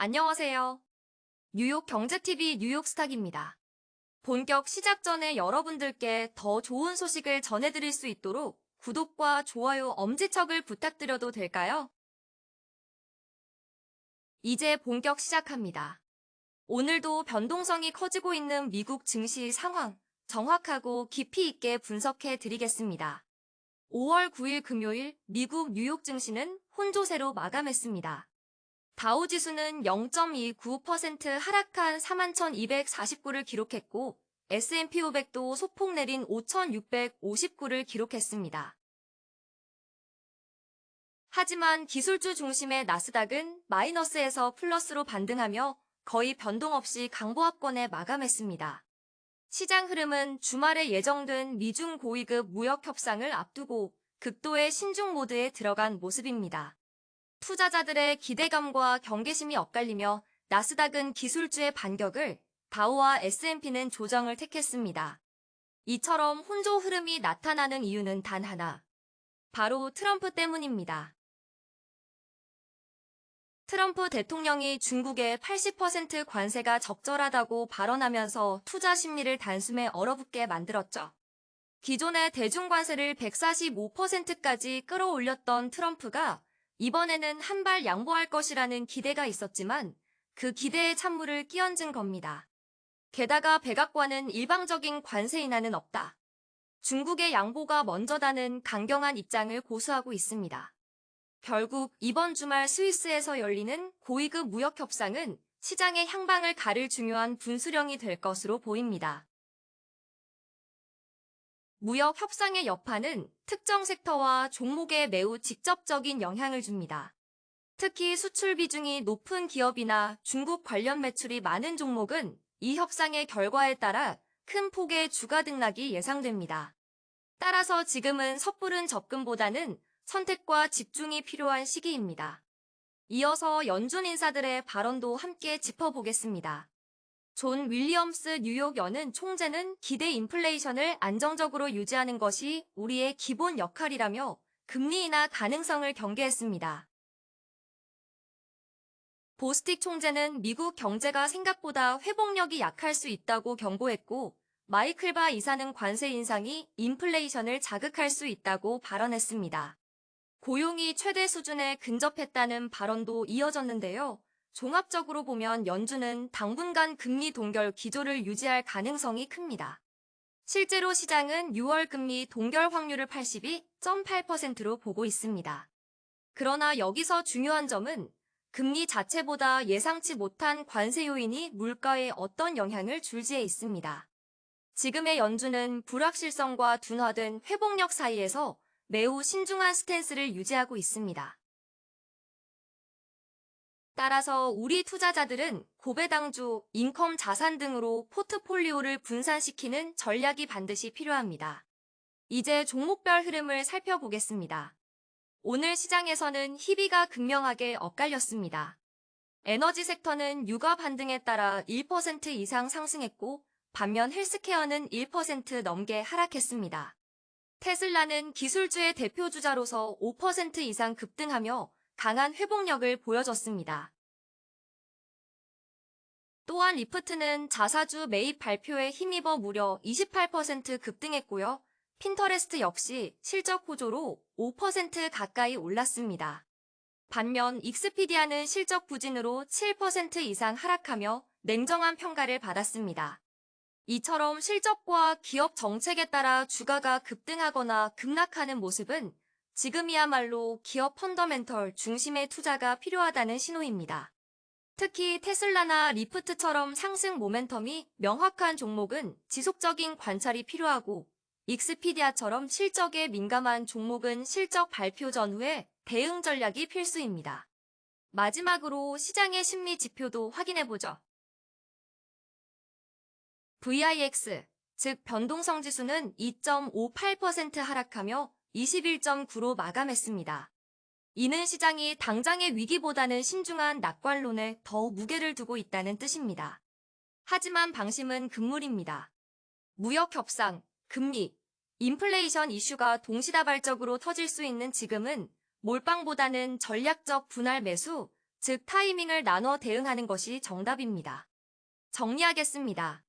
안녕하세요. 뉴욕 경제TV 뉴욕스탁입니다. 본격 시작 전에 여러분들께 더 좋은 소식을 전해드릴 수 있도록 구독과 좋아요 엄지척을 부탁드려도 될까요? 이제 본격 시작합니다. 오늘도 변동성이 커지고 있는 미국 증시 상황 정확하고 깊이 있게 분석해 드리겠습니다. 5월 9일 금요일 미국 뉴욕 증시는 혼조세로 마감했습니다. 다우지수는 0.29% 하락한 41,249를 기록했고 S&P 500도 소폭 내린 5,659를 기록했습니다. 하지만 기술주 중심의 나스닥은 마이너스에서 플러스로 반등하며 거의 변동 없이 강보합권에 마감했습니다. 시장 흐름은 주말에 예정된 미중 고위급 무역 협상을 앞두고 극도의 신중 모드에 들어간 모습입니다. 투자자들의 기대감과 경계심이 엇갈리며 나스닥은 기술주의 반격을, 다우와 S&P는 조정을 택했습니다. 이처럼 혼조 흐름이 나타나는 이유는 단 하나, 바로 트럼프 때문입니다. 트럼프 대통령이 중국의 80% 관세가 적절하다고 발언하면서 투자 심리를 단숨에 얼어붙게 만들었죠. 기존의 대중관세를 145%까지 끌어올렸던 트럼프가 이번에는 한 발 양보할 것이라는 기대가 있었지만 그 기대의 찬물을 끼얹은 겁니다. 게다가 백악관은 일방적인 관세 인하는 없다. 중국의 양보가 먼저다는 강경한 입장을 고수하고 있습니다. 결국 이번 주말 스위스에서 열리는 고위급 무역 협상은 시장의 향방을 가를 중요한 분수령이 될 것으로 보입니다. 무역 협상의 여파는 특정 섹터와 종목에 매우 직접적인 영향을 줍니다. 특히 수출 비중이 높은 기업이나 중국 관련 매출이 많은 종목은 이 협상의 결과에 따라 큰 폭의 주가 등락이 예상됩니다. 따라서 지금은 섣부른 접근보다는 선택과 집중이 필요한 시기입니다. 이어서 연준 인사들의 발언도 함께 짚어보겠습니다. 존 윌리엄스 뉴욕 연은 총재는 기대 인플레이션을 안정적으로 유지하는 것이 우리의 기본 역할이라며 금리 인하 가능성을 경계했습니다. 보스틱 총재는 미국 경제가 생각보다 회복력이 약할 수 있다고 경고했고, 마이클 바 이사는 관세 인상이 인플레이션을 자극할 수 있다고 발언했습니다. 고용이 최대 수준에 근접했다는 발언도 이어졌는데요. 종합적으로 보면 연준은 당분간 금리 동결 기조를 유지할 가능성이 큽니다. 실제로 시장은 6월 금리 동결 확률을 82.8%로 보고 있습니다. 그러나 여기서 중요한 점은 금리 자체보다 예상치 못한 관세 요인이 물가에 어떤 영향을 줄지에 있습니다. 지금의 연준은 불확실성과 둔화된 회복력 사이에서 매우 신중한 스탠스를 유지하고 있습니다. 따라서 우리 투자자들은 고배당주, 인컴 자산 등으로 포트폴리오를 분산시키는 전략이 반드시 필요합니다. 이제 종목별 흐름을 살펴보겠습니다. 오늘 시장에서는 희비가 극명하게 엇갈렸습니다. 에너지 섹터는 유가 반등에 따라 1% 이상 상승했고 반면 헬스케어는 1% 넘게 하락했습니다. 테슬라는 기술주의 대표주자로서 5% 이상 급등하며 강한 회복력을 보여줬습니다. 또한 리프트는 자사주 매입 발표에 힘입어 무려 28% 급등했고요. 핀터레스트 역시 실적 호조로 5% 가까이 올랐습니다. 반면 익스피디아는 실적 부진으로 7% 이상 하락하며 냉정한 평가를 받았습니다. 이처럼 실적과 기업 정책에 따라 주가가 급등하거나 급락하는 모습은 지금이야말로 기업 펀더멘털 중심의 투자가 필요하다는 신호입니다. 특히 테슬라나 리프트처럼 상승 모멘텀이 명확한 종목은 지속적인 관찰이 필요하고 익스피디아처럼 실적에 민감한 종목은 실적 발표 전후에 대응 전략이 필수입니다. 마지막으로 시장의 심리 지표도 확인해보죠. VIX, 즉 변동성 지수는 2.58% 하락하며 21.9로 마감했습니다. 이는 시장이 당장의 위기보다는 신중한 낙관론에 더 무게를 두고 있다는 뜻입니다. 하지만 방심은 금물입니다. 무역 협상, 금리, 인플레이션 이슈가 동시다발적으로 터질 수 있는 지금은 몰빵보다는 전략적 분할 매수, 즉 타이밍을 나눠 대응하는 것이 정답입니다. 정리하겠습니다.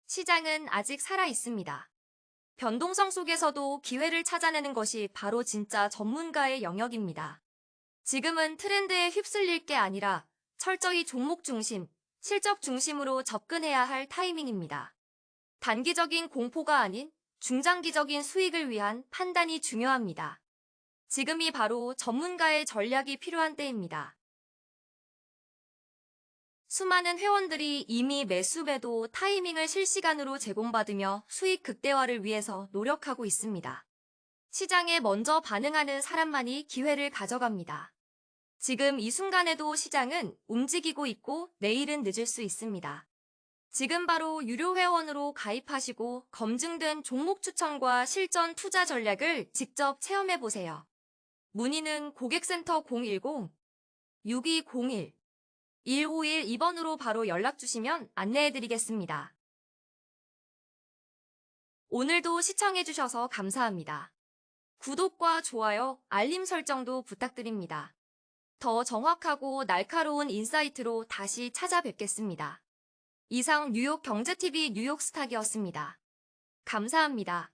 시장은 아직 살아 있습니다. 변동성 속에서도 기회를 찾아내는 것이 바로 진짜 전문가의 영역입니다. 지금은 트렌드에 휩쓸릴 게 아니라 철저히 종목 중심, 실적 중심으로 접근해야 할 타이밍입니다. 단기적인 공포가 아닌 중장기적인 수익을 위한 판단이 중요합니다. 지금이 바로 전문가의 전략이 필요한 때입니다. 수많은 회원들이 이미 매수 매도 타이밍을 실시간으로 제공받으며 수익 극대화를 위해서 노력하고 있습니다. 시장에 먼저 반응하는 사람만이 기회를 가져갑니다. 지금 이 순간에도 시장은 움직이고 있고 내일은 늦을 수 있습니다. 지금 바로 유료 회원으로 가입하시고 검증된 종목 추천과 실전 투자 전략을 직접 체험해보세요. 문의는 고객센터 010-6201-1512번으로 바로 연락주시면 안내해드리겠습니다. 오늘도 시청해주셔서 감사합니다. 구독과 좋아요, 알림 설정도 부탁드립니다. 더 정확하고 날카로운 인사이트로 다시 찾아뵙겠습니다. 이상 뉴욕 경제TV 뉴욕스탁이었습니다. 감사합니다.